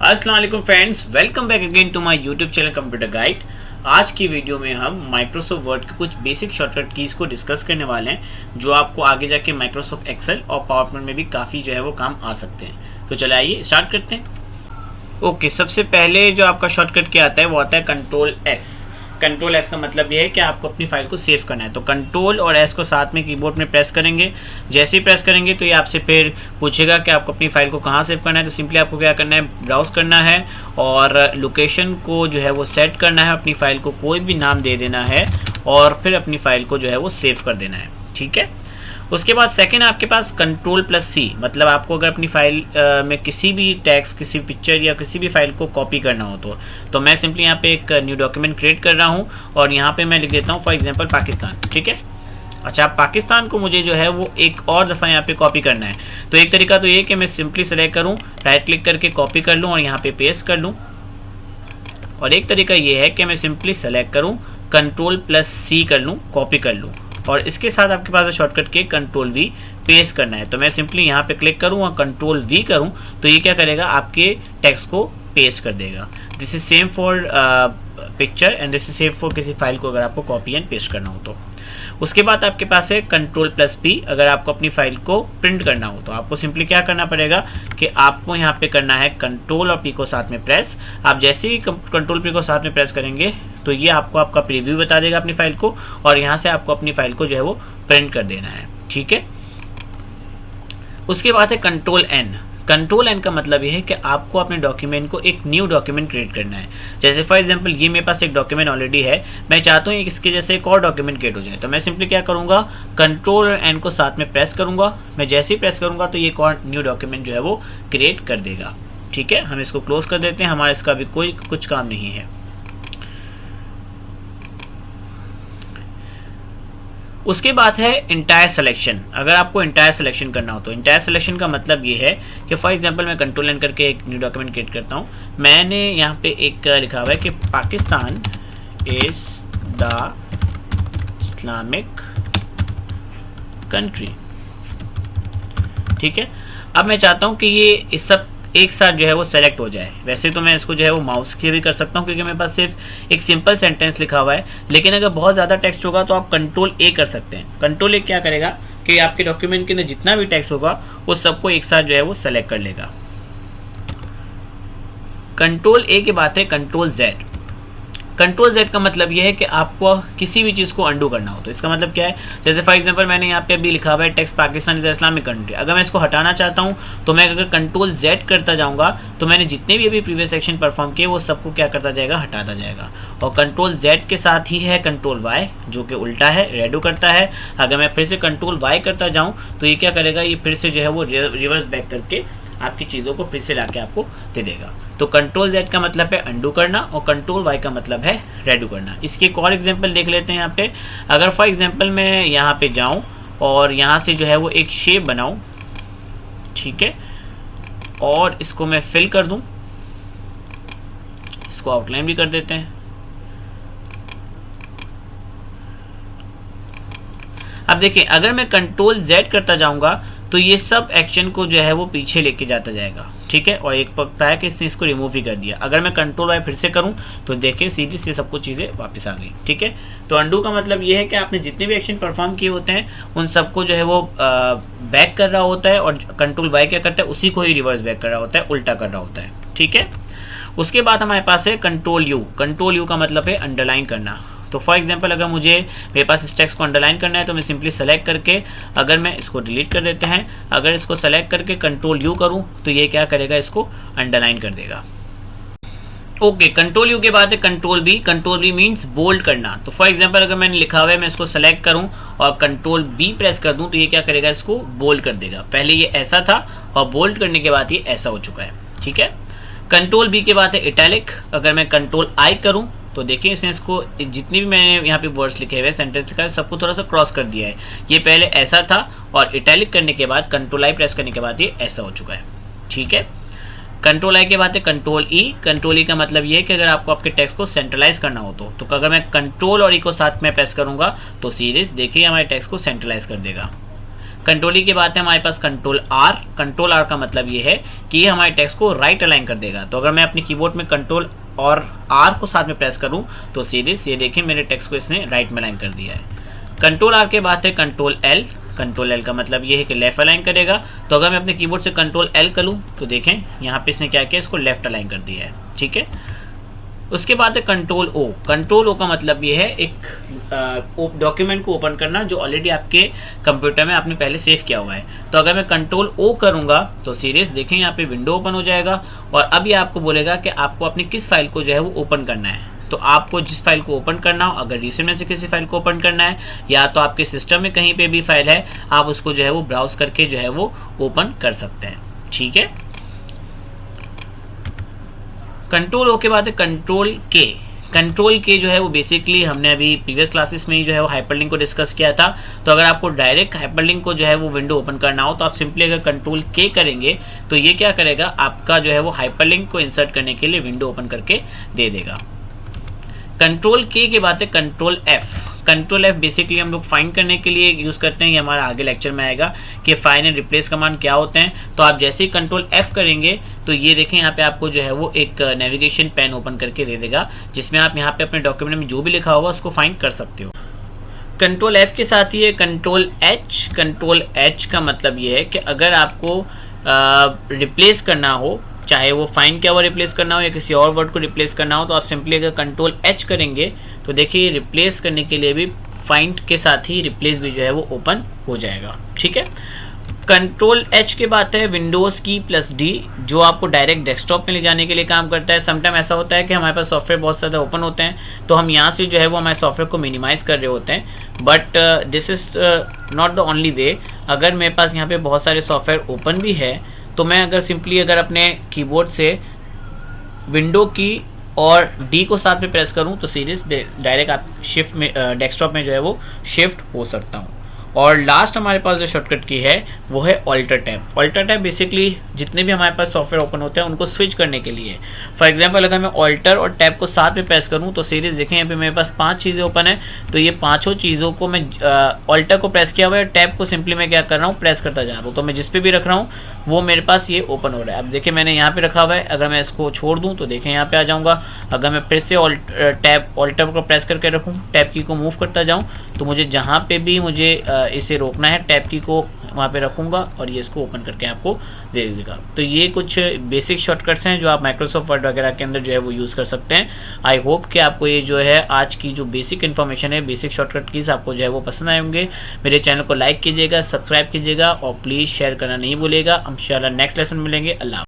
अस्सलाम वालेकुम friends, welcome back again to my YouTube channel computer guide. आज की वीडियो में हम माइक्रोसॉफ्ट वर्ड के कुछ बेसिक शॉर्टकट कीज़ को डिस्कस करने वाले हैं जो आपको आगे जाके माइक्रोसॉफ्ट एक्सेल और पावर पॉइंट में भी काफ़ी जो है वो काम आ सकते हैं। तो चलिए आइए स्टार्ट करते हैं। ओके, सबसे पहले जो आपका शॉर्टकट क्या आता है वो आता है कंट्रोल एस। कंट्रोल एस का मतलब ये है कि आपको अपनी फाइल को सेव करना है। तो कंट्रोल और एस को साथ में कीबोर्ड में प्रेस करेंगे। जैसे ही प्रेस करेंगे तो ये आपसे फिर पूछेगा कि आपको अपनी फाइल को कहाँ सेव करना है। तो सिंपली आपको क्या करना है, ब्राउज करना है और लोकेशन को जो है वो सेट करना है। अपनी फाइल को कोई भी नाम दे देना है और फिर अपनी फाइल को जो है वो सेव कर देना है। ठीक है। उसके बाद सेकंड आपके पास कंट्रोल प्लस सी, मतलब आपको अगर अपनी फाइल में किसी भी टेक्स्ट, किसी पिक्चर या किसी भी फाइल को कॉपी करना हो तो मैं सिंपली यहाँ पे एक न्यू डॉक्यूमेंट क्रिएट कर रहा हूँ और यहाँ पे मैं लिख देता हूँ फॉर एग्जांपल पाकिस्तान। ठीक है। अच्छा, पाकिस्तान को मुझे जो है वो एक और दफ़ा यहाँ पे कॉपी करना है। तो एक तरीका तो ये कि मैं सिंपली सेलेक्ट करूँ, राइट क्लिक करके कॉपी कर लूँ और यहाँ पे पेस्ट कर लूँ। और एक तरीका ये है कि मैं सिंपली सेलेक्ट करूँ, कंट्रोल प्लस सी कर लूँ, कॉपी कर लूँ और इसके साथ आपके पास शॉर्टकट के कंट्रोल वी पेस्ट करना है। तो मैं सिंपली यहाँ पे क्लिक करूँ और कंट्रोल वी करूँ तो ये क्या करेगा, आपके टेक्स्ट को पेस्ट कर देगा। This is same for picture and this is same for किसी फाइल को अगर आपको कॉपी एंड पेस्ट करना हो तो। उसके बाद आपके पास है कंट्रोल प्लस पी। अगर आपको अपनी फाइल को प्रिंट करना हो तो आपको सिंपली क्या करना पड़ेगा कि आपको यहाँ पे करना है कंट्रोल और पी को साथ में प्रेस। आप जैसे ही कंट्रोल पी को साथ में प्रेस करेंगे तो ये आपको आपका प्रीव्यू बता देगा अपनी फाइल को और यहाँ से आपको अपनी फाइल को जो है वो प्रिंट कर देना है। ठीक है। उसके बाद है कंट्रोल एन। कंट्रोल एन का मतलब ये है कि आपको अपने डॉक्यूमेंट को एक न्यू डॉक्यूमेंट क्रिएट करना है। जैसे फॉर एग्जांपल ये मेरे पास एक डॉक्यूमेंट ऑलरेडी है, मैं चाहता हूँ इसके जैसे एक और डॉक्यूमेंट क्रिएट हो जाए। तो मैं सिंपली क्या करूँगा, कंट्रोल और एन को साथ में प्रेस करूँगा। मैं जैसे ही प्रेस करूँगा तो ये एक और न्यू डॉक्यूमेंट जो है वो क्रिएट कर देगा। ठीक है। हम इसको क्लोज कर देते हैं, हमारा इसका भी कोई कुछ काम नहीं है। उसके बाद है इंटायर सिलेक्शन। अगर आपको इंटायर सिलेक्शन करना हो तो इंटायर सिलेक्शन का मतलब ये है कि फॉर एग्जांपल मैं कंट्रोल एन करके एक न्यू डॉक्यूमेंट क्रिएट करता हूँ। मैंने यहाँ पे एक लिखा हुआ है कि Pakistan is the Islamic country. ठीक है। अब मैं चाहता हूँ कि ये इस सब एक साथ जो है वो सेलेक्ट हो जाए। वैसे तो मैं इसको जो है वो माउस की भी कर सकता हूँ क्योंकि मेरे पास सिर्फ एक सिंपल सेंटेंस लिखा हुआ है, लेकिन अगर बहुत ज़्यादा टेक्स्ट होगा तो आप कंट्रोल ए कर सकते हैं। कंट्रोल ए क्या करेगा कि आपके डॉक्यूमेंट के अंदर जितना भी टेक्स्ट होगा उस सबको एक साथ जो है वो सेलेक्ट कर लेगा। कंट्रोल ए के बाद है कंट्रोल जेड। कंट्रोल जेड का मतलब यह है कि आपको किसी भी चीज़ को अंडू करना हो। तो इसका मतलब क्या है, जैसे फॉर एग्जांपल मैंने यहाँ पे अभी लिखा हुआ है text Pakistan is Islamic country. अगर मैं इसको हटाना चाहता हूँ तो मैं अगर कंट्रोल जेड करता जाऊँगा तो मैंने जितने भी अभी प्रीवियस सेक्शन परफॉर्म किए वो सबको क्या करता जाएगा, हटाता जाएगा। और कंट्रोल जेड के साथ ही है कंट्रोल वाई जो कि उल्टा है, रेडो करता है। अगर मैं फिर से कंट्रोल वाई करता जाऊँ तो ये क्या करेगा, ये फिर से जो है वो रिवर्स बैक करके आपकी चीज़ों को फिर से लाके आपको दे देगा। तो कंट्रोल जेड का मतलब है अंडू करना और कंट्रोल वाई का मतलब है रेडो करना। इसकी एक और एग्जांपल देख लेते हैं यहाँ पे। अगर फॉर एग्जांपल मैं यहाँ पे जाऊँ और यहाँ से जो है वो एक शेप बनाऊँ, ठीक है, और इसको मैं फिल कर दूँ, इसको आउटलाइन भी कर देते हैं। अब देखिए, अगर मैं कंट्रोल जेड करता जाऊँगा तो ये सब एक्शन को जो है वो पीछे लेके जाता जाएगा। ठीक है। और एक पता है कि इसने इसको रिमूव ही कर दिया। अगर मैं कंट्रोल वाई फिर से करूं तो देखिए सीधी से सब कुछ चीज़ें वापस आ गई। ठीक है। तो अंडू का मतलब ये है कि आपने जितने भी एक्शन परफॉर्म किए होते हैं उन सबको जो है वो बैक कर रहा होता है और कंट्रोल वाई क्या करता है, उसी को ही रिवर्स बैक कर रहा होता है, उल्टा कर रहा होता है। ठीक है। उसके बाद हमारे पास है कंट्रोल यू। कंट्रोल यू का मतलब है अंडरलाइन करना। तो फॉर एग्जांपल अगर मेरे पास इस टेक्स्ट को अंडरलाइन करना है तो मैं सिंपली सेलेक्ट करके, अगर मैं इसको डिलीट कर देते हैं, अगर इसको सेलेक्ट करके कंट्रोल यू करूं तो ये क्या करेगा, इसको अंडरलाइन कर देगा। ओके, कंट्रोल यू के बाद है control B. Control B means bold करना। तो फॉर एग्जांपल अगर मैंने लिखा हुआ है, मैं इसको सेलेक्ट करूं और कंट्रोल बी प्रेस कर दूं तो ये क्या करेगा, इसको बोल्ड कर देगा। पहले ये ऐसा था और बोल्ड करने के बाद ये ऐसा हो चुका है। ठीक है। कंट्रोल बी के बाद है इटैलिक। अगर मैं कंट्रोल आई करूं तो देखिए इसने इसको जितनी भी मैंने यहाँ पे वर्ड्स लिखे हुए, सेंटेंस लिखा है, सबको थोड़ा सा क्रॉस कर दिया है। ये पहले ऐसा था और इटैलिक करने के बाद कंट्रोल आई प्रेस करने के बाद ये ऐसा हो चुका है। ठीक है। कंट्रोल आई के बाद है कंट्रोल ई। कंट्रोल ई का मतलब ये है कि अगर आपको आपके टेक्स्ट को सेंट्रलाइज करना हो तो अगर मैं कंट्रोल और ई को साथ में प्रेस करूंगा तो सीरीज देखिए हमारे टेक्स्ट को सेंट्रलाइज कर देगा। कंट्रोल ई के बाद है हमारे पास कंट्रोल आर। कंट्रोल आर का मतलब ये है कि ये हमारे टेक्स्ट को राइट अलाइन कर देगा। तो अगर मैं अपने कीबोर्ड में कंट्रोल और आर को साथ में प्रेस करूं तो सीधे ये देखें मेरे टेक्स्ट को इसने राइट में अलाइन कर दिया है। कंट्रोल आर के बाद है कंट्रोल एल। कंट्रोल एल का मतलब ये है कि लेफ्ट अलाइन करेगा। तो अगर मैं अपने कीबोर्ड से कंट्रोल एल करूं तो देखें यहाँ पे इसने क्या किया, इसको लेफ्ट अलाइन कर दिया है। ठीक है, उसके बाद है कंट्रोल ओ। कंट्रोल ओ का मतलब ये है एक डॉक्यूमेंट को ओपन करना जो ऑलरेडी आपके कंप्यूटर में आपने पहले सेव किया हुआ है। तो अगर मैं कंट्रोल ओ करूंगा तो सीरियस देखें यहाँ पे विंडो ओपन हो जाएगा और अब ये आपको बोलेगा कि आपको अपनी किस फाइल को जो है वो ओपन करना है। तो आपको जिस फाइल को ओपन करना हो, अगर रिसेंट में से किसी फाइल को ओपन करना है या तो आपके सिस्टम में कहीं पे भी फाइल है, आप उसको जो है वो ब्राउज करके जो है वो ओपन कर सकते हैं। ठीक है, कंट्रोल ओ के बाद है कंट्रोल के। कंट्रोल के जो है वो बेसिकली हमने अभी प्रीवियस क्लासेस में ही जो है वो हाइपरलिंक को डिस्कस किया था। तो अगर आपको डायरेक्ट हाइपरलिंक को जो है वो विंडो ओपन करना हो तो आप सिंपली अगर कंट्रोल के करेंगे तो ये क्या करेगा, आपका जो है वो हाइपरलिंक को इंसर्ट करने के लिए विंडो ओपन करके दे देगा। कंट्रोल के बाद है control F. Control F basically हम लोग फाइंड करने के लिए यूज करते हैं। ये हमारा आगे लेक्चर में आएगा कि फाइंड एंड रिप्लेस कमांड क्या होते हैं। तो आप जैसे ही कंट्रोल एफ करेंगे तो ये देखें यहाँ पे आपको जो है वो एक नेविगेशन पेन ओपन करके दे देगा जिसमें आप यहाँ पे अपने डॉक्यूमेंट में जो भी लिखा होगा उसको फाइंड कर सकते हो। कंट्रोल एफ के साथ ही है कंट्रोल एच। कंट्रोल एच का मतलब ये है कि अगर आपको रिप्लेस करना हो, चाहे वो फाइंड किया हुआ रिप्लेस करना हो या किसी और वर्ड को रिप्लेस करना हो, तो आप सिंपली अगर कंट्रोल एच करेंगे तो देखिए रिप्लेस करने के लिए भी फाइंड के साथ ही रिप्लेस भी जो है वो ओपन हो जाएगा। ठीक है, कंट्रोल एच के बाद है विंडोज की प्लस डी जो आपको डायरेक्ट डेस्कटॉप में ले जाने के लिए काम करता है। समटाइम ऐसा होता है कि हमारे पास सॉफ्टवेयर बहुत ज़्यादा ओपन होते हैं तो हम यहाँ से जो है वो हमारे सॉफ्टवेयर को मिनिमाइज़ कर रहे होते हैं, but this is not the only way. अगर मेरे पास यहाँ पे बहुत सारे सॉफ्टवेयर ओपन भी है तो मैं अगर सिंपली अगर अपने कीबोर्ड से विंडो की और डी को साथ में प्रेस करूं तो सीरीज डायरेक्ट आप शिफ्ट में डेस्कटॉप में जो है वो शिफ्ट हो सकता हूं। और लास्ट हमारे पास जो शॉर्टकट की है वो है alter tab. Alter tab basically जितने भी हमारे पास सॉफ्टवेयर ओपन होते हैं उनको स्विच करने के लिए। फॉर एग्जांपल अगर मैं ऑल्टर और टैब को साथ में प्रेस करूं तो सीरीज देखें यहाँ पे मेरे पास 5 चीज़ें ओपन है। तो ये पांचों चीज़ों को मैं ऑल्टर को प्रेस किया हुआ है, टैब को सिंपली मैं क्या कर रहा हूँ प्रेस करता जा रहा हूँ। तो मैं जिस पे भी रख रहा हूँ वो मेरे पास ये ओपन हो रहा है। अब देखिए मैंने यहाँ पे रखा हुआ है, अगर मैं इसको छोड़ दूँ तो देखें यहाँ पे आ जाऊँगा। अगर मैं फिर से ऑल्टर को प्रेस करके रखूँ, टैब की को मूव करता जाऊँ तो मुझे जहाँ पे भी मुझे इसे रोकना है टैब की को वहाँ पे रखूँगा और ये इसको ओपन करके आपको दे देगा। तो ये कुछ बेसिक शॉर्टकट्स हैं जो आप माइक्रोसॉफ्ट वर्ड वगैरह के अंदर जो है वो यूज़ कर सकते हैं। आई होप कि आपको ये जो है आज की जो बेसिक इन्फॉर्मेशन है, बेसिक शॉर्टकट कीज़ आपको जो है वो पसंद आए होंगे। मेरे चैनल को लाइक कीजिएगा, सब्सक्राइब कीजिएगा और प्लीज़ शेयर करना नहीं भूलिएगा। इंशाल्लाह नेक्स्ट लेसन मिलेंगे। अल्लाह।